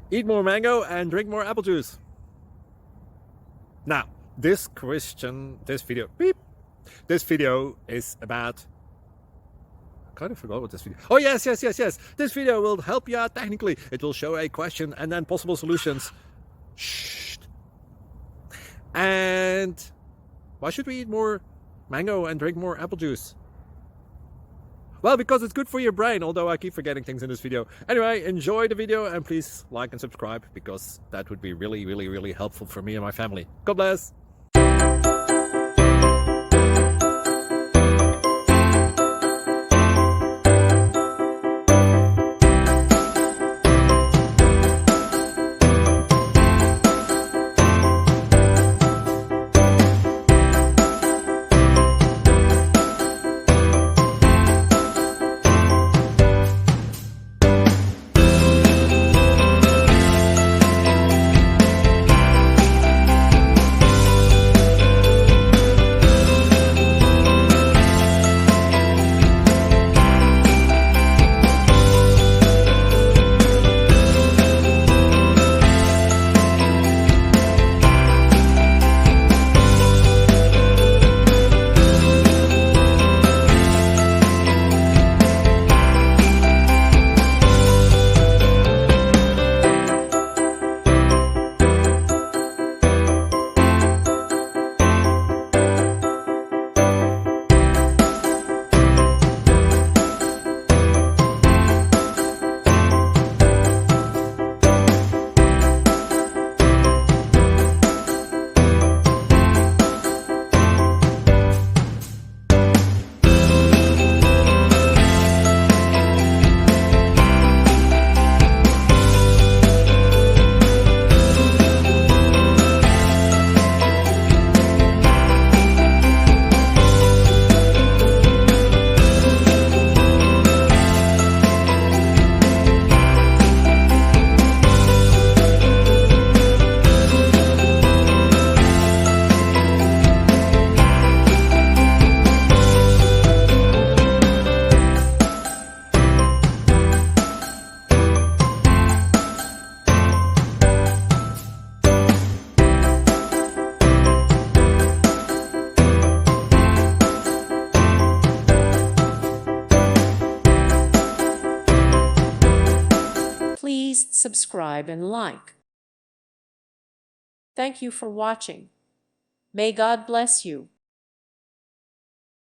Eat more mango and drink more apple juice. Now, this video is about, I kind of forgot what this video. Oh, yes. This video will help you out technically. It will show a question and then possible solutions. Shh. And why should we eat more mango and drink more apple juice? Well, because it's good for your brain, although I keep forgetting things in this video. Anyway, enjoy the video and please like and subscribe, because that would be really helpful for me and my family. God bless! Please subscribe and like. Thank you for watching. May God bless you.